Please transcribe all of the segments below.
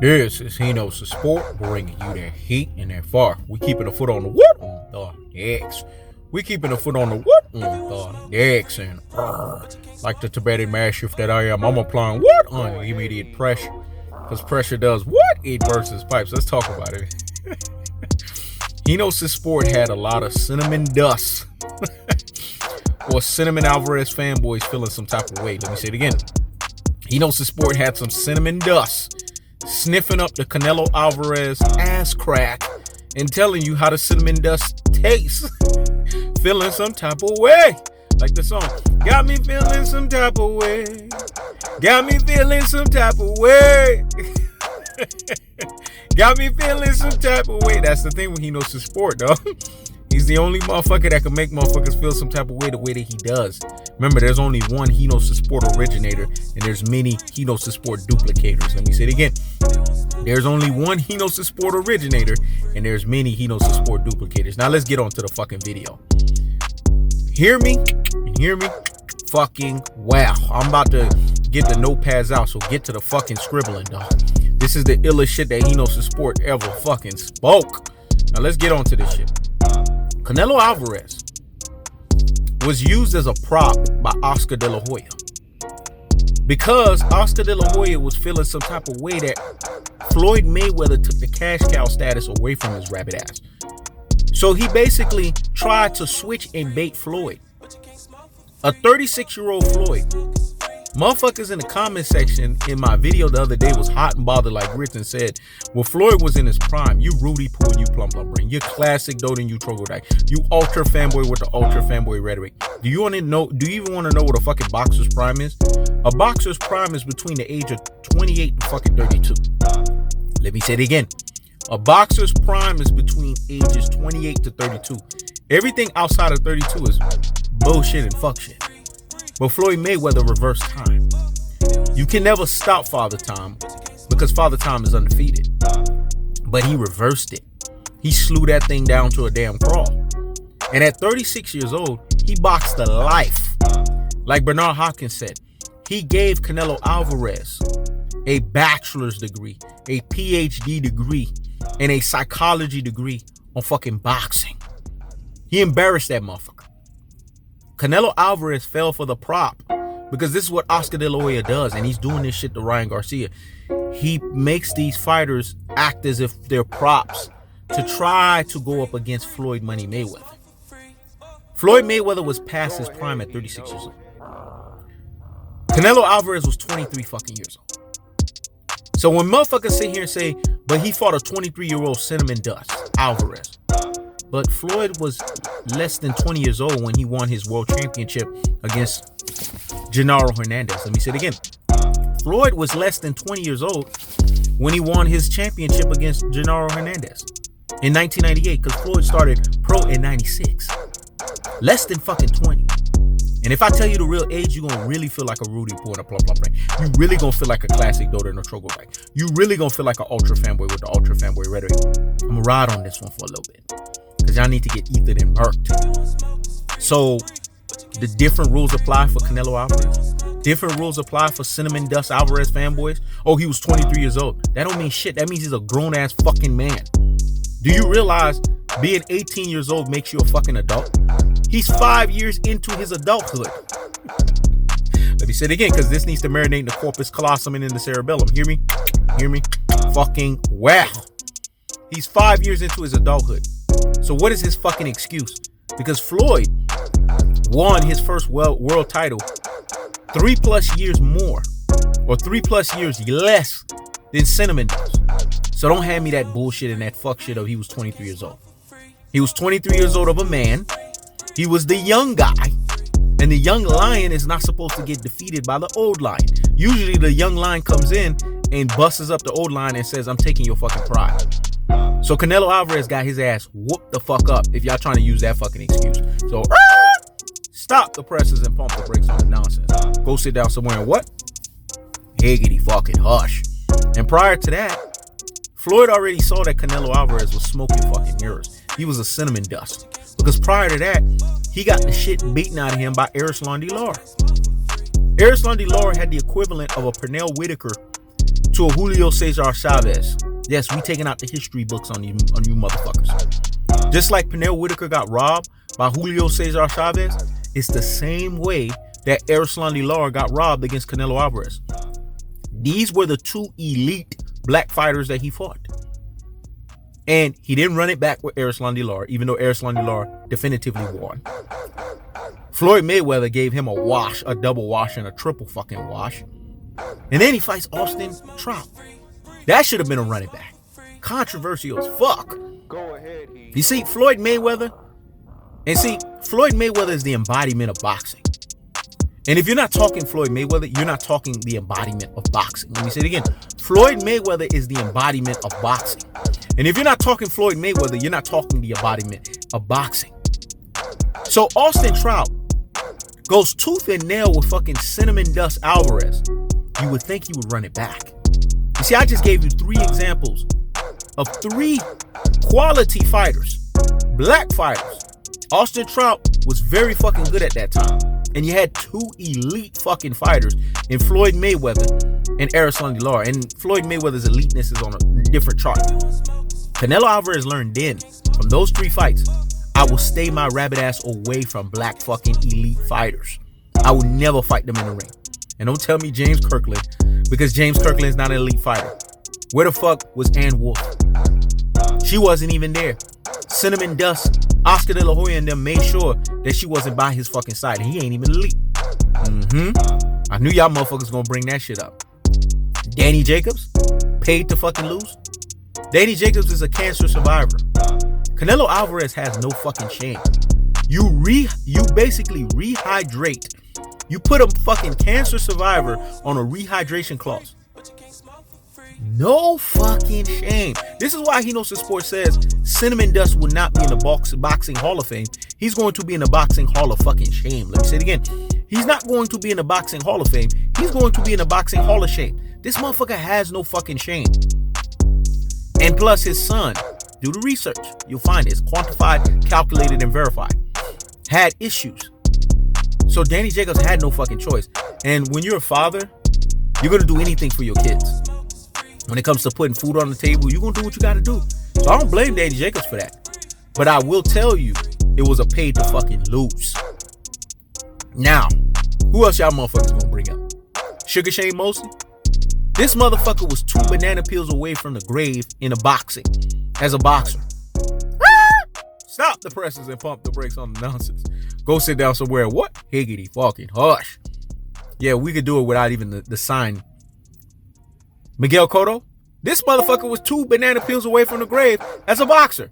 This is He Knows the Sport, bringing you that heat and that fire. We keeping the foot on the what? On the X. We keeping the foot on the what? On the X. And like the Tibetan Mastiff that I am, I'm applying what? On immediate pressure. Because pressure does what? It bursts his pipes. Let's talk about it. He Knows the Sport had a lot of cinnamon dust. Or cinnamon Alvarez fanboys feeling some type of way. Let me say it again. He Knows the Sport had some cinnamon dust sniffing up the Canelo Alvarez ass crack and telling you how the cinnamon dust tastes. Feeling some type of way. Like the song. Got me feeling some type of way. Got me feeling some type of way. Got me feeling some type of way. That's the thing when He Knows the Sport, though. He's the only motherfucker that can make motherfuckers feel some type of way the way that he does. Remember, there's only one He Knows the Sport originator, and there's many He Knows the Sport duplicators. Let me say it again. There's only one He Knows the Sport originator, and there's many He Knows the Sport duplicators. Now let's get on to the fucking video. Hear me? Hear me? Fucking wow. I'm about to get the notepads out, so get to the fucking scribbling, dog. This is the illest shit that He Knows the Sport ever fucking spoke. Now let's get on to this shit. Canelo Alvarez was used as a prop by Oscar De La Hoya because Oscar De La Hoya was feeling some type of way that Floyd Mayweather took the cash cow status away from his rabbit ass. So he basically tried to switch and bait Floyd. A 36-year-old Floyd. Motherfuckers in the comment section in my video the other day was hot and bothered like grits and said, well, Floyd was in his prime. You Rudy Poo and you Plum Plum Brain. You classic Doden, you Troglodyte. You ultra fanboy with the ultra fanboy rhetoric. Do you even want to know what a fucking boxer's prime is? A boxer's prime is between the age of 28 to fucking 32. Let me say it again. A boxer's prime is between ages 28 to 32. Everything outside of 32 is bullshit and fuck shit. But Floyd Mayweather reversed time. You can never stop Father Time because Father Time is undefeated. But he reversed it. He slew that thing down to a damn crawl. And at 36 years old, he boxed the life. Like Bernard Hopkins said, he gave Canelo Alvarez a bachelor's degree, a PhD degree, and a psychology degree on fucking boxing. He embarrassed that motherfucker. Canelo Alvarez fell for the prop because this is what Oscar De La Hoya does, and he's doing this shit to Ryan Garcia. He makes these fighters act as if they're props to try to go up against Floyd Money Mayweather. Floyd Mayweather was past his prime at 36 years old. Canelo Alvarez was 23 fucking years old. So when motherfuckers sit here and say, but he fought a 23-year-old cinnamon dust, Alvarez. But Floyd was less than 20 years old when he won his world championship against Jermall Hernandez. Let me say it again. Floyd was less than 20 years old when he won his championship against Jermall Hernandez in 1998 because Floyd started pro in 96. Less than fucking 20. And if I tell you the real age, you're going to really feel like a Rudy Poo and a Plum Plum Brain. You really going to feel like a classic Doder and a Troglodyte. You really going to feel like an ultra fanboy with the ultra fanboy rhetoric. I'm going to ride on this one for a little bit. Because y'all need to get ethered and murked. So, the different rules apply for Canelo Alvarez. Different rules apply for Cinnamon Dust Alvarez fanboys. Oh, he was 23 years old. That don't mean shit. That means he's a grown-ass fucking man. Do you realize being 18 years old makes you a fucking adult? He's 5 years into his adulthood. Let me say it again, because this needs to marinate in the corpus callosum and in the cerebellum. Hear me? Hear me? Fucking wow. He's 5 years into his adulthood. So what is his fucking excuse? Because Floyd won his first world title 3+ years more, or 3+ years less than Cinnamon does. So don't hand me that bullshit and that fuck shit of he was 23 years old. He was 23 years old of a man. He was the young guy. And the young lion is not supposed to get defeated by the old lion. Usually the young lion comes in and busts up the old lion and says, I'm taking your fucking pride. So Canelo Alvarez got his ass whooped the fuck up if y'all trying to use that fucking excuse. So stop the presses and pump the brakes on the nonsense. Go sit down somewhere and what? Higgity fucking hush. And prior to that, Floyd already saw that Canelo Alvarez was smoking fucking mirrors. He was a cinnamon dust. Because prior to that, he got the shit beaten out of him by Erislandy Lara. Erislandy Lara had the equivalent of a Pernell Whitaker to a Julio Cesar Chavez. Yes, we taking out the history books on you motherfuckers. Just like Pernell Whitaker got robbed by Julio Cesar Chavez, it's the same way that Erislandy Lara got robbed against Canelo Alvarez. These were the two elite black fighters that he fought. And he didn't run it back with Erislandy Lara, even though Erislandy Lara definitively won. Floyd Mayweather gave him a wash, a double wash, and a triple fucking wash. And then he fights Austin Trout. That should have been a running back. Controversial as fuck. Go ahead, you see, Floyd Mayweather is the embodiment of boxing. And if you're not talking Floyd Mayweather, you're not talking the embodiment of boxing. Let me say it again. Floyd Mayweather is the embodiment of boxing. And if you're not talking Floyd Mayweather, you're not talking the embodiment of boxing. So Austin Trout goes tooth and nail with fucking Cinnamon Dust Alvarez. You would think he would run it back. You see, I just gave you 3 examples of 3 quality fighters, black fighters. Austin Trout was very fucking good at that time. And you had 2 elite fucking fighters in Floyd Mayweather and Erislandy Lara. And Floyd Mayweather's eliteness is on a different chart. Canelo Alvarez learned then, from those 3 fights, I will stay my rabbit ass away from black fucking elite fighters. I will never fight them in the ring. And don't tell me James Kirkland, because James Kirkland is not an elite fighter. Where the fuck was Ann Wolfe? She wasn't even there. Cinnamon Dust, Oscar De La Hoya and them made sure that she wasn't by his fucking side. And he ain't even elite. I knew y'all motherfuckers gonna bring that shit up. Danny Jacobs, paid to fucking lose. Danny Jacobs is a cancer survivor. Canelo Alvarez has no fucking shame. You basically rehydrate. You put a fucking cancer survivor on a rehydration clause. No fucking shame. This is why Hinosa Sports says Cinnamon Dust will not be in the boxing Hall of Fame. He's going to be in the boxing Hall of fucking shame. Let me say it again. He's not going to be in the boxing Hall of Fame. He's going to be in the boxing Hall of Shame. This motherfucker has no fucking shame. And plus his son, do the research. You'll find it. It's quantified, calculated, and verified. Had issues. So Danny Jacobs had no fucking choice. And when you're a father, you're going to do anything for your kids. When it comes to putting food on the table, you're going to do what you got to do. So I don't blame Danny Jacobs for that. But I will tell you, it was a paid to fucking lose. Now, who else y'all motherfuckers going to bring up? Sugar Shane Mosley? This motherfucker was 2 banana peels away from the grave in a boxing. As a boxer. Stop the presses and pump the brakes on the nonsense. Go sit down somewhere. What? Higgity fucking hush. Yeah, we could do it without even the sign. Miguel Cotto, this motherfucker was 2 banana peels away from the grave as a boxer.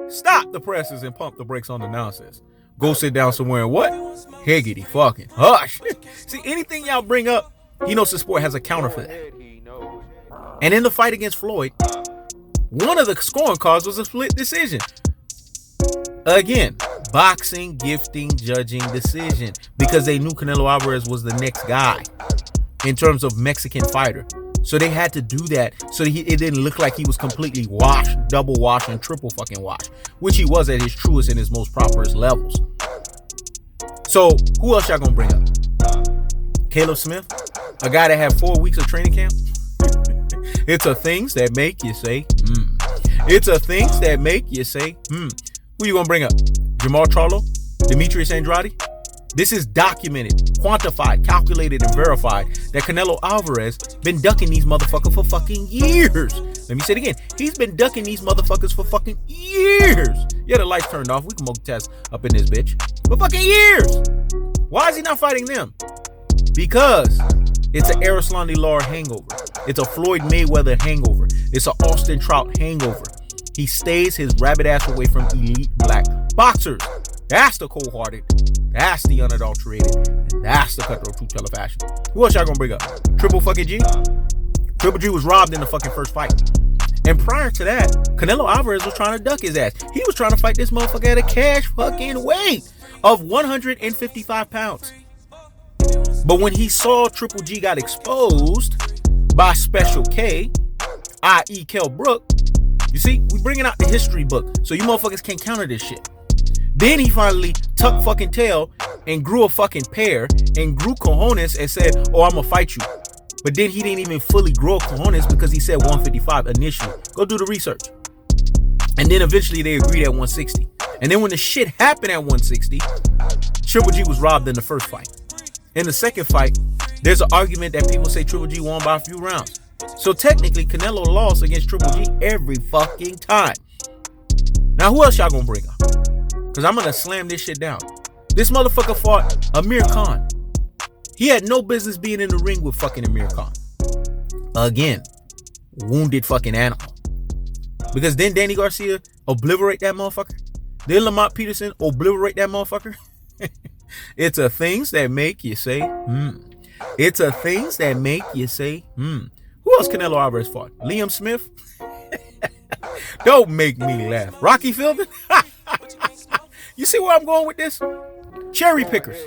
Stop the presses and pump the brakes on the nonsense. Go sit down somewhere and what? Higgity fucking hush. See, anything y'all bring up, Hinosa Sport has a counter for that. And in the fight against Floyd, one of the scoring cards was a split decision. Again, boxing, gifting, judging decision. Because they knew Canelo Alvarez was the next guy in terms of Mexican fighter. So they had to do that so that it didn't look like he was completely washed, double washed, and triple fucking washed. Which he was at his truest and his most properest levels. So who else y'all gonna bring up? Caleb Smith? A guy that had 4 weeks of training camp? It's a things that make you say, It's a things that make you say, Who you gonna bring up? Jermall Charlo? Demetrius Andrade? This is documented, quantified, calculated, and verified that Canelo Alvarez been ducking these motherfuckers for fucking years. Let me say it again. He's been ducking these motherfuckers for fucking years. Yeah, the lights turned off. We can multitask up in this bitch. For fucking years. Why is he not fighting them? Because it's an Erislandy Lara hangover. It's a Floyd Mayweather hangover. It's an Austin Trout hangover. He stays his rabbit ass away from elite black boxers. That's the cold-hearted. That's the unadulterated. And that's the cutthroat true teller fashion. Who else y'all gonna bring up? Triple fucking G? Triple G was robbed in the fucking first fight. And prior to that, Canelo Alvarez was trying to duck his ass. He was trying to fight this motherfucker at a cash fucking weight of 155 pounds. But when he saw Triple G got exposed by Special K, i.e. Kell Brook, you see, we bringing out the history book, so you motherfuckers can't counter this shit. Then he finally tucked fucking tail and grew a fucking pair and grew cojones and said, oh, I'm gonna fight you. But then he didn't even fully grow cojones because he said 155 initially. Go do the research. And then eventually they agreed at 160. And then when the shit happened at 160, Triple G was robbed in the first fight. In the second fight, there's an argument that people say Triple G won by a few rounds. So technically, Canelo lost against Triple G every fucking time. Now, who else y'all gonna bring up? Because I'm gonna slam this shit down. This motherfucker fought Amir Khan. He had no business being in the ring with fucking Amir Khan. Again, wounded fucking animal. Because then Danny Garcia obliterate that motherfucker. Then Lamont Peterson obliterate that motherfucker. It's a things that make you say, It's a things that make you say, Who else Canelo Alvarez fought? Liam Smith? Don't make me laugh. Rocky Philbin? You see where I'm going with this? Cherry pickers.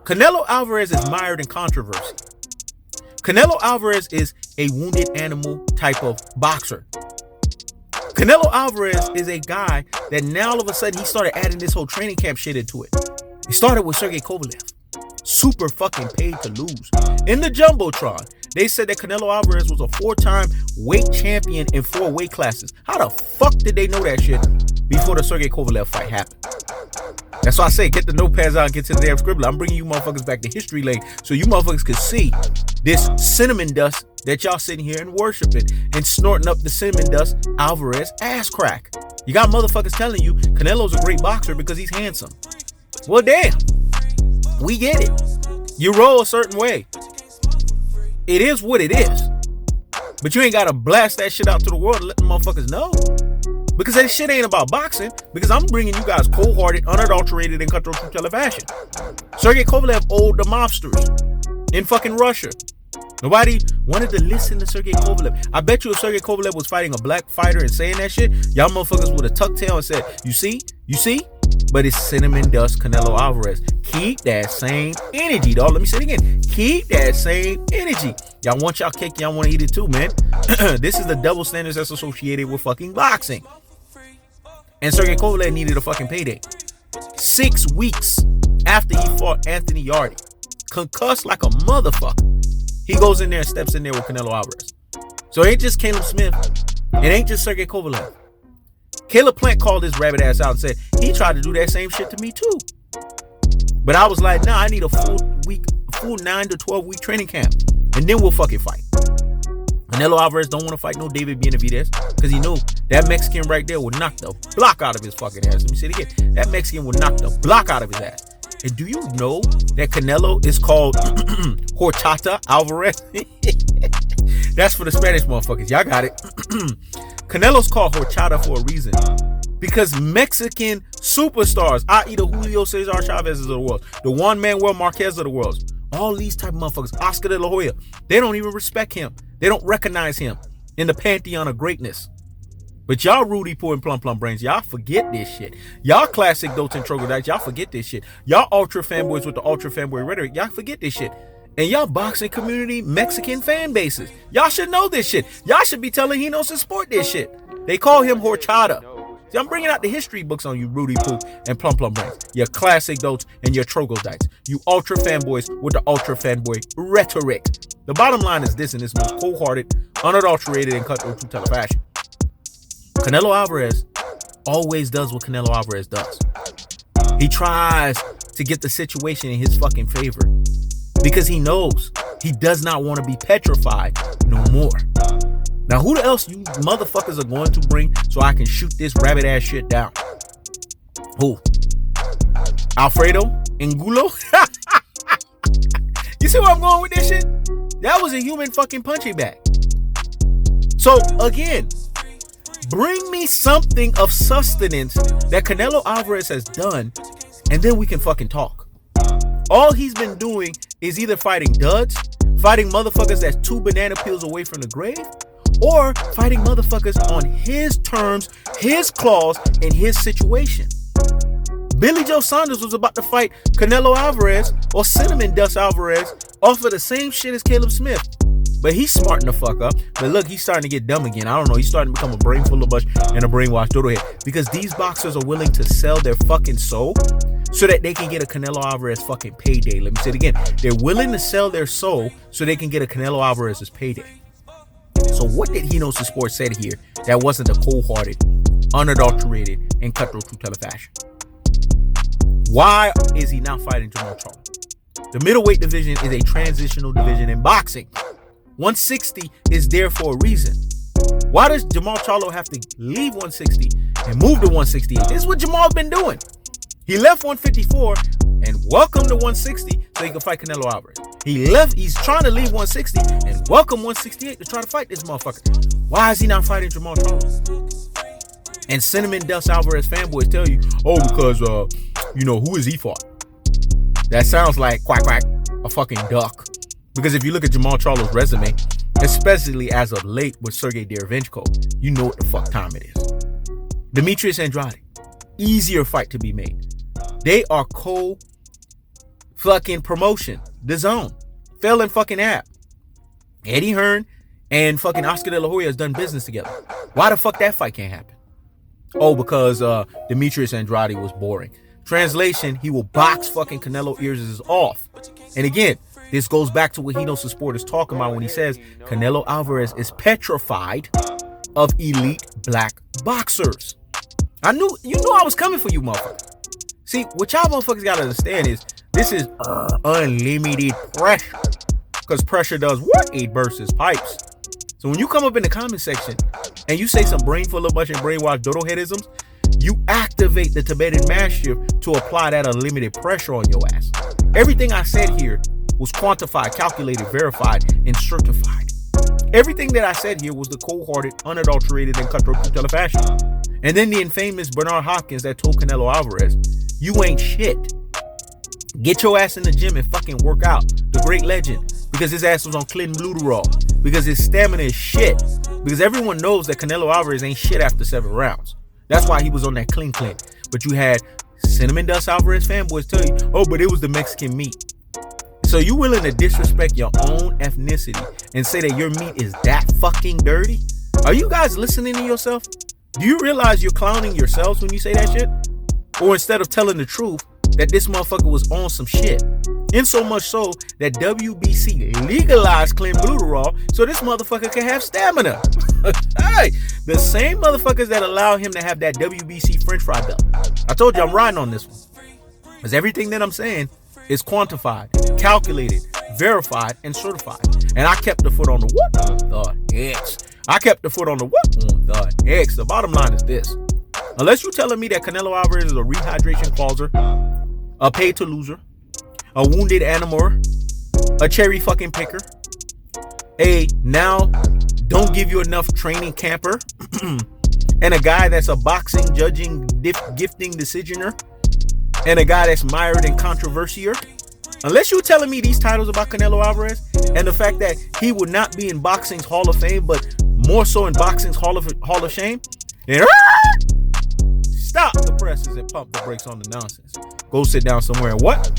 Canelo Alvarez is mired in controversy. Canelo Alvarez is a wounded animal type of boxer. Canelo Alvarez is a guy that now all of a sudden he started adding this whole training camp shit into it. He started with Sergey Kovalev. Super fucking paid to lose. In the Jumbotron, they said that Canelo Alvarez was a 4-time weight champion in 4 weight classes. How the fuck did they know that shit before the Sergey Kovalev fight happened? That's why I say get the notepads out and get to the damn scribbler. I'm bringing you motherfuckers back to history lane so you motherfuckers can see this cinnamon dust that y'all sitting here and worshiping and snorting up the cinnamon dust Alvarez ass crack. You got motherfuckers telling you Canelo's a great boxer because he's handsome. Well, damn. We get it. You roll a certain way. It is what it is. But you ain't got to blast that shit out to the world and let the motherfuckers know. Because that shit ain't about boxing. Because I'm bringing you guys cold-hearted, unadulterated, and cutthroat truth fashion. Sergey Kovalev owed the mobsters in fucking Russia. Nobody wanted to listen to Sergey Kovalev. I bet you if Sergey Kovalev was fighting a black fighter and saying that shit, y'all motherfuckers would have tucked tail and said, you see? But it's cinnamon dust Canelo Alvarez. Keep that same energy, dog. Let me say it again. Keep that same energy. Y'all want y'all cake, y'all want to eat it too, man. This is the double standards that's associated with fucking boxing. And Sergey Kovalev needed a fucking payday. 6 weeks after he fought Anthony Yarde, concussed like a motherfucker, he goes in there and steps in there with Canelo Alvarez. So it ain't just Caleb Smith. It ain't just Sergey Kovalev. Caleb Plant called his rabbit ass out and said he tried to do that same shit to me too. But I was like, nah, I need a full 9 to 12 week training camp, and then we'll fucking fight. Canelo Alvarez don't want to fight no David Benavidez because he knew that Mexican right there would knock the block out of his fucking ass. Let me say it again. That Mexican would knock the block out of his ass. And do you know that Canelo is called Horchata Alvarez? That's for the Spanish motherfuckers. Y'all got it. Canelo's called Horchata for a reason. Because Mexican superstars, i.e. the Julio Cesar Chavez's of the world, the Juan Manuel Marquez of the world, all these type of motherfuckers, Oscar de la Hoya, they don't even respect him. They don't recognize him in the pantheon of greatness. But y'all Rudy Poo and Plum Brains, y'all forget this shit. Y'all classic Dotes and Troglodytes, y'all forget this shit. Y'all ultra fanboys with the ultra fanboy rhetoric, y'all forget this shit. And y'all boxing community Mexican fan bases, y'all should know this shit. Y'all should be telling Hinos to support this shit. They call him Horchata. See, I'm bringing out the history books on you Rudy Poo and Plum Brains. Your classic Dotes and your Troglodytes. You ultra fanboys with the ultra fanboy rhetoric. The bottom line is this in this most cold-hearted, unadulterated, and cutthroat true fashion. Canelo Alvarez always does what Canelo Alvarez does. He tries to get the situation in his fucking favor because he knows he does not want to be petrified no more. Now, who else you motherfuckers are going to bring so I can shoot this rabbit ass shit down? Who? Alfredo Angulo? You see where I'm going with this shit? That was a human fucking punching bag. So, again, bring me something of sustenance that Canelo Alvarez has done, and then we can fucking talk. All he's been doing is either fighting duds, fighting motherfuckers that's 2 banana peels away from the grave, or fighting motherfuckers on his terms, his clause, and his situation. Billy Joe Saunders was about to fight Canelo Alvarez or Cinnamon Dust Alvarez off of the same shit as Caleb Smith. But he's smarting the fuck up. But look, he's starting to get dumb again. I don't know. He's starting to become a brain full of bush and a brainwashed dodo head. Because these boxers are willing to sell their fucking soul so that they can get a Canelo Alvarez fucking payday. Let me say it again. They're willing to sell their soul so they can get a Canelo Alvarez's payday. So what did He Knows the Sport said here that wasn't a cold-hearted, unadulterated, and cutthroat truth-teller fashion? Why is he not fighting Jermall Charlo? The middleweight division is a transitional division in boxing. 160 is there for a reason. Why does Jermall Charlo have to leave 160 and move to 168? This is what Jermall's been doing. He left 154 and welcome to 160 so he can fight Canelo Alvarez. He's trying to leave 160 and welcome 168 to try to fight this motherfucker. Why is he not fighting Jermall Charlo? And Cinnamon Dust Alvarez fanboys tell you, oh, because, who is he fought? That sounds like quack, quack, a fucking duck. Because if you look at Jermall Charlo's resume, especially as of late with Sergey Derevyanchenko, you know what the fuck time it is. Demetrius Andrade, easier fight to be made. They are fucking promotion. The Zone, failing fucking app. Eddie Hearn and fucking Oscar De La Hoya has done business together. Why the fuck that fight can't happen? Oh, because Demetrius Andrade was boring. Translation, he will box fucking Canelo ears off. And again, this goes back to what He Knows the Sport is talking about when he says Canelo Alvarez is petrified of elite black boxers. You knew I was coming for you, motherfucker. See, what y'all motherfuckers gotta understand is this is unlimited pressure. Because pressure does what? It bursts his pipes. So when you come up in the comment section and you say some brain full of bunch and brainwashed dodo headisms, you activate the Tibetan Mastiff to apply that unlimited pressure on your ass. Everything I said here was quantified, calculated, verified, and certified. Everything that I said here was the cold-hearted, unadulterated, and cutthroat truth-teller fashion. And then the infamous Bernard Hopkins that told Canelo Alvarez, you ain't shit. Get your ass in the gym and fucking work out. The great legend. Because his ass was on clenbuterol. Because his stamina is shit. Because everyone knows that Canelo Alvarez ain't shit after 7 rounds. That's why he was on that clean. But you had Cinnamon Dust Alvarez fanboys tell you, oh, but it was the Mexican meat. So you willing to disrespect your own ethnicity and say that your meat is that fucking dirty? Are you guys listening to yourself? Do you realize you're clowning yourselves when you say that shit? Or instead of telling the truth, that this motherfucker was on some shit. In so much so that WBC legalized clenbuterol so this motherfucker can have stamina. Hey, the same motherfuckers that allow him to have that WBC French fry belt. I told you I'm riding on this one. Because everything that I'm saying is quantified, calculated, verified, and certified. And I kept the foot on the what? On the X. I kept the foot on the what? On the X. The bottom line is this. Unless you're telling me that Canelo Alvarez is a rehydration causer, a paid to loser, a wounded animal, a cherry fucking picker, a now don't give you enough training camper, and a guy that's a boxing judging gifting decisioner, and a guy that's mired in controversier. Unless you're telling me these titles about Canelo Alvarez and the fact that he would not be in boxing's Hall of Fame, but more so in boxing's Hall of Shame, then stop the presses and pump the brakes on the nonsense. Go sit down somewhere and what?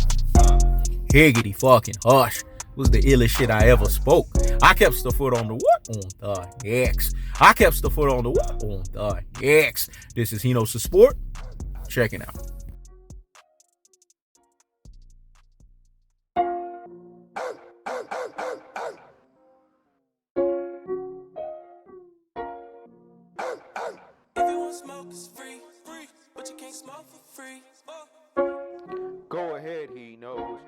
Higgity fucking hush. Was the illest shit I ever spoke. I kept the foot on the what? On the X. I kept the foot on the what? On the X. This is He Knows the Sport. Check it out. Smoke is free, but you can't smoke for free. Go ahead, He Knows.